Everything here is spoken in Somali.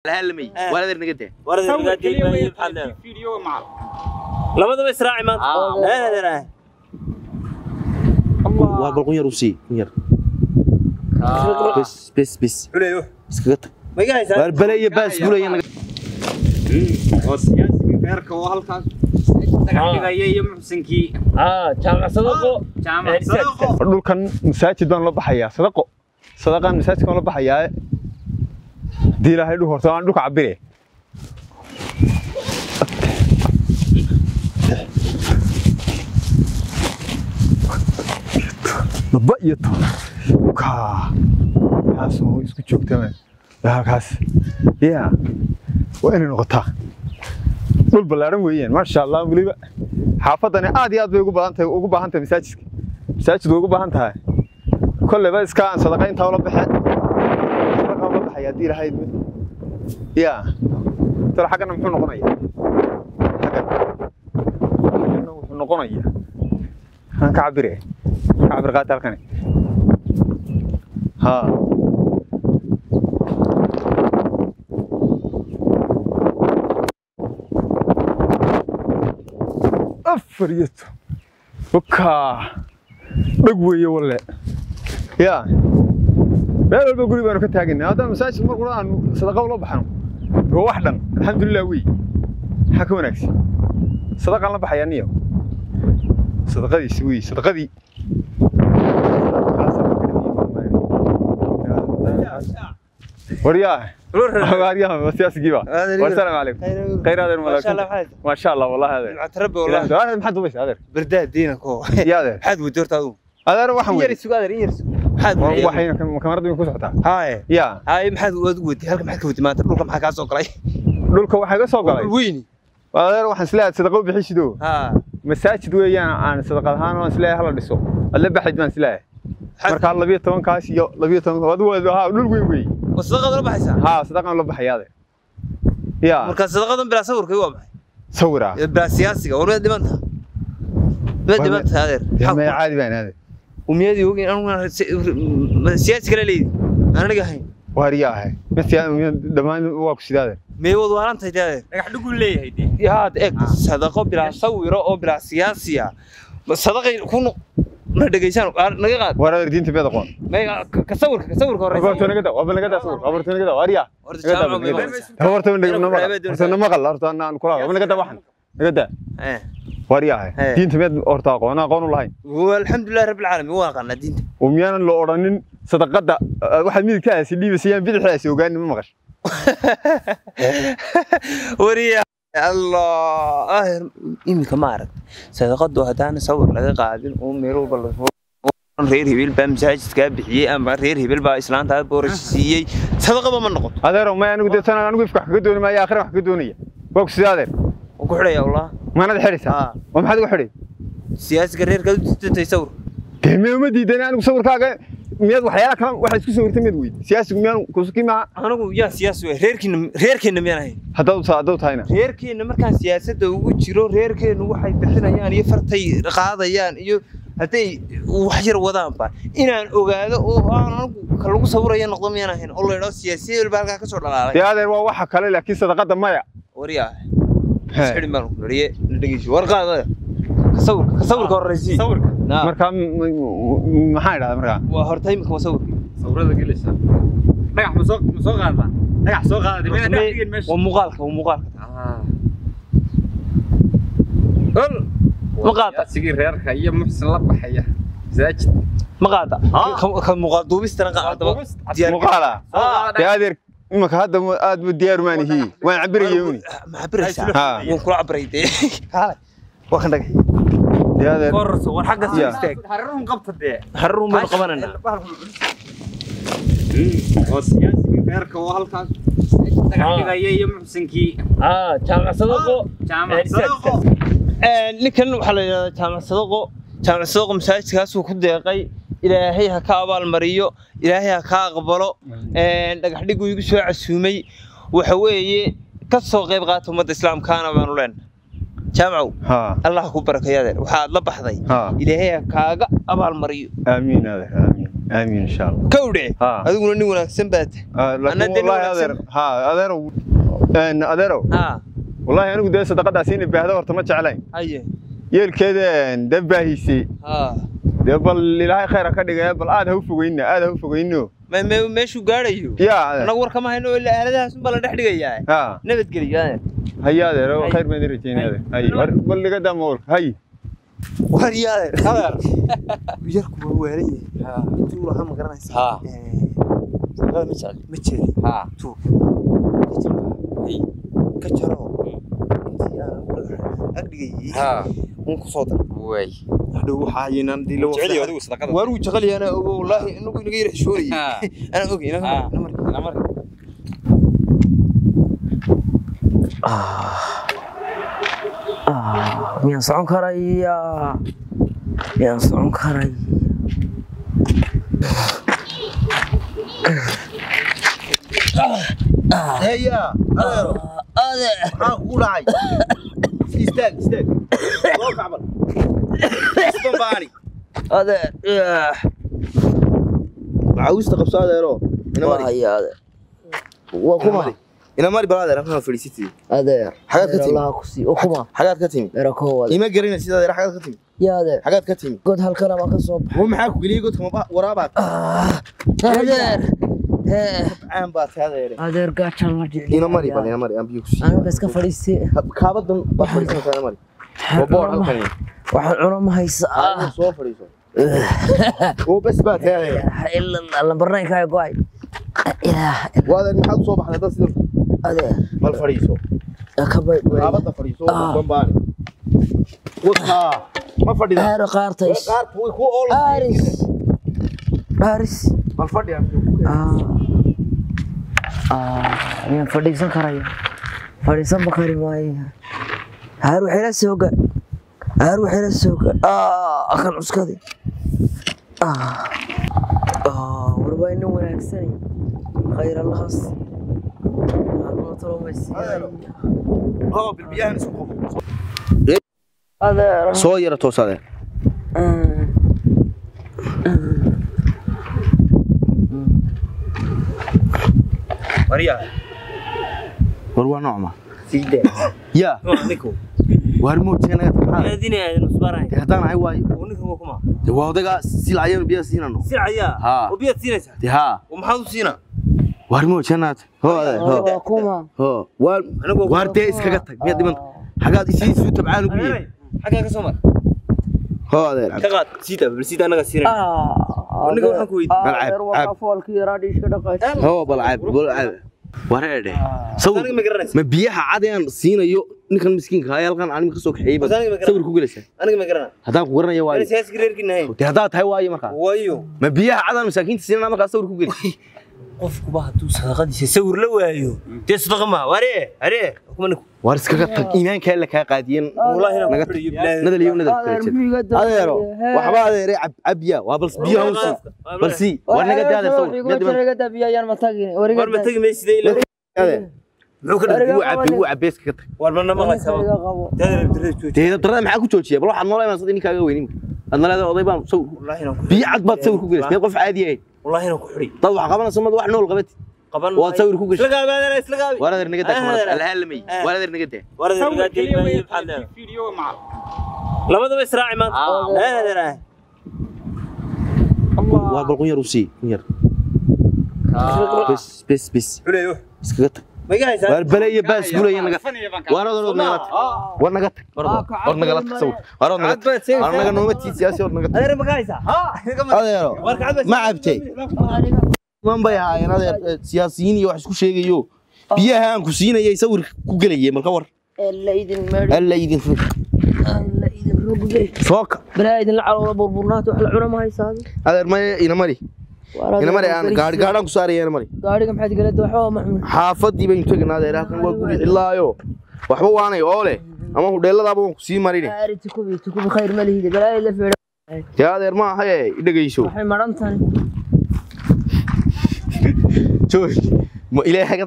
هالمي ولا درنقته ولا درنقته فيديو مع لماذا بيسراعي ما لا لا الله وابلغون روسي غير بس حلو اسكت ما جاهز بلي بس قولي وسياسي غيرك وهالكاس دغايay muxsinkii jaamac sadaqo dhulkan masaajid baan la baxayaa sadaqan masaajidkan la baxayaa diilaahay dhul horta aan dhulka cabire naba iyo ka taasoo isku joogtama halkaas waa inay noqotaa dhul balaaran weeyaan ma sha Allah waliba xaafadana aad iyo aad bay ugu baahan tahay masaajidku ugu baahan tahay kulleeba iska aan sadaqayn taw la baxay hadii ilaahay tara xaqana muxuu noqonayaa xaqana wuxuu noqonayaa aan ka cabir qaata halkan أفريت وكا بقوي ولا بقول بقولي بأنا كنت هاجن هذا مساج مرة صدقة ولا بحنو هو واحدا الحمد لله وي حكوا نكس صدقة الله بحيانية صدقة دي سوي صدقة دي ورياه بس يا سقيبه والسلام عليكم خير هذا ما شاء الله والله هذا تربى والله هذا محد وبس هذا برداد دينك هو يا هذا حد ودورت هذا واحد يرسو هذا يرسو حد waxay kamarada ku socotaa haay maxaad wadwadi halka maxaad ka wadi maanta dhulka maxaa ka soo galay dhulka waxa ka soo galay weyni walaal waxaan islaahay sadaqo bixiso masaajid weeyaan aan sadaqad ahaan oo islaahay hala dhiso alla baxid baan islaahay marka 12 kaas iyo 12 wad dhul weyn weey sadaqada la baxaysa sadaqan la baxayaade marka sadaqadan bila sawirka waa maxay sawira bila siyaasiga wala dhimanta hada ma caadi baan hada وميادي وجين أنا سياسي كلا ليدي أنا جاهين وارياه مثلا دمان واقص هذا ما هو دواران تجاه راح نقول ليه هيدي يا هاد صدقة بلا صور أو بلا سياسية صدقة يكون ندقيسان نقعد ورا الدين تبي تقول ما كصور كورة أبرتوني كده أبرتوني كده وارياه أبرتوني ما قال أرتنا نقول أبرتوني كده واحد كده ورياه دين تبي أرتاق وأنا قانون الله والحمد لله رب العالمين واقعنا دين وميانا لو أرنين صدقة واحد من الكاس اللي بسيان في الحاسي وقال ما مغش ورياه الله إمك ما عرفت صدقة وهدانا صور لقى قاعدين وميرو بالله reer hibil baa masaajidka bixiyay ama reer hibil baa islaanta boorashiyay sadaqaba ma noqoto adeero ma anigu deetana anigu ifka ka doonay ma aakhir wax ka doonaya box adeer ku xidhay wallah ma nad xirisa oo maxaad ugu xidhay siyaasiga reerka dintay sawir deemeema diidan anigu sawirkaaga miyad waxyaala kan waxa isku sawirtay mid weyd siyaasigu miyaan ku sukima anigu yaa siyaasi reerkiina miyaan ahay hadda tahayna reerkiina markaan siyaasadda ugu jiro reerkeenu waxay bixinayaan iyo fartay qaadayaan iyo haday wax yar wadaan ba inaan ogaado oo aan lagu sawirayo noqdo miyaan ahayn oo leedo siyaasiyiin baalka ka soo dhalaalay adeer waa waxa kale laakiin sadaqada maya wariyaa xidhin baan ku leeyahay dhagiisho warqaada sawirka horeysi sawirka marka maxaa idhaahdaa marka waa hortay imka sawirada gelaysa dhagax ma soo qaadba dhagax soo qaaday meel dhigin meesha waa muuqaalka مقاطع سيجي ريركا هي محسن لبحية زاجت مقاطع كمقاطوبس ترى مقالة يا أدير إمك هذا أد بديار ماني هي وين عبري يوني معبري وكل عبري دي هلا وخندق يا أدير كورس والحق سيستك حررهم قبضة دي حررهم من قبلنا وسياسي ريركا وهالكاس هي محسن كي جامع صدقه ninkan waxa la yiraahdaa jaamac sadaqo masaajidkaas uu ku deeqay ilaahay ha ka abaal mariyo ilaahay ha ka aqbalo dhagax dhig uu igu soo casuumay waxa weeye ka soo qayb qaato ummadda islaamkaana baan u leenahay jaamac Allah ku barakeeyo waxa aad la baxday ilaahay ha kaaga abaal mariyo aamiin آمين إن شاء الله كودي أديكوا نني ولا سنبات لكن والله أديرو أديرو والله أنا قد صدقت عسين بهذا ورتمت علي أيه يل كذا دبهيسي دبل لله خير كذا بل هذا هو فوقينه ما ماشوا قاريو يا أنا ورك ما هنو إلا هذا سنبلا نحدي جاي نبت قلي هيا هذا خير ما دريتين هذا هاي بل اللي قدام مورك هاي وريا هذا بيركب واري انتو راح ما قرنaysa صدقة مجري تو هي كجرو انتي انا اغدغي وان كسو در way hadhow waxa aynan dilo jecel adigu sadaqada waru jecel yana wallahi inagu inaga yiri xishooriye ana ogeey namar miyaan socon karayaa هيا هذا أقول عاي استاك روح عمل استنباني هذا عاوز تقبص هذا يا رو هذا وكما ina mari balaad raxna fariisiti adeer xagaad ka timi Allah ku sii ukuma xagaad ka timi erakooda ima garin sida xagaad ka timi ya adeer xagaad ka timi god halkan ma ka soo baxay maxaa ku galiyay godka waraabaad adeer aan baa taadayre adeer gacan ma jecli ina mari aan biyo ku sii aniga iska fariisi kaabadan ba fariisan ina mari boor halkan waxaan cuno ma haysaa soo fariiso oo bas baa taadayre illa la barnaamijka go'ay ilaah wadan maxaa soo baxday dad sida adeer mal fariiso kabay kaabada fariiso bambaani wata ma fadhida aar qaartay qaartu ku ool Aris mal fadhiya miyaan fadhiisan karayo fadhiisan bakari maayo haar waxay la sooga akan cuskadi warbayna wanaagsan khayr allahas ana talomaysi بالبيان اسمه هذا صويره توصل وريا وروا نعمه سيده يا نيكو warmo jeena هذين نصبرين hadaan ay way ونيكو kuma wadaga silaayo biyo siinano silaya oo biyo siinaysa ha maxaad u siina warmo jeenaad kuma wartee iskaga tag mid dhiman xagaad isiisu tabcaan ugu yeey xagaa ka soo mar adeer ka qaad sida anaga siina aniga waxaan ku weydiiyay malcab foolkii raadish ka dhaqay balcab wareede sawir ma biyaha cadeen siinayo ninkan miskiinka ay halkan aan ka soo kaxeeyay sawir ku galaysa aniga ma garanaa hadaan ku garanaya waayo siyaasi reerkinahay hadaa tahay waayo marka waayo ma biyaha cadaan masaakiinta siinana marka sawir ku galay qofku ba haduu sadaqadiisa sawir la waayo tii sadaqa ma waree kuma war iskaga tag iimaanka la ka qaadiyeen wallahi naga nadal iyo nadal adeero waxba adeere abya waa bal biyo hawsi balsi war naga daada sawir naga daabiyaan ma tagin war ma tagi meesida ila muxuu ka dhigay uu cabees ka tag war ma maqlaysaa teeda darada maxaa ku joojiyay bal waxaad noolayna sadii ninkaaga weynin adna leedahay oday baan sawir wallahi biyo cad baad sawir ku galaysaa qof caadi ah wallahi inaan ku xiri dad wax qabanaysa samad wax nool qabad qaban waa sawir ku gashay isla gaabi waraad naga daa alhaalamay waraad naga daa waraad naga daa video ma labadaba israaci ma Allah waa bal qon yar u sii yar bes xuleeyo iskaga tag magaysa war balay baas gulayeen naga waraad naga war naga tag war naga la sawir waraad naga noomati siyaasi war naga adeer magaysa adeero ma cabtay man bay ahaayeen adeer siyaasiyiin iyo wax isku sheegayo biyaha aan ku siinayay sawir ku galayay marka war alla idin sooka balaadin la calooda burburnaat wax la cuna ma haysaado adeer ma ina mari aan gaadhaan ku saarayeen mari gaadhiga maxaad galada waxba ma xun xaafadii bay tagnaa adeer halkan waa guri ilaayo waxba waanay oo leh ama hudheeladaaba waan ku sii marinay tukubi khayr ma lihid balaay la feedo yaa adeer ma ahay dhageyso waxay maran tahay joog ma ilaahay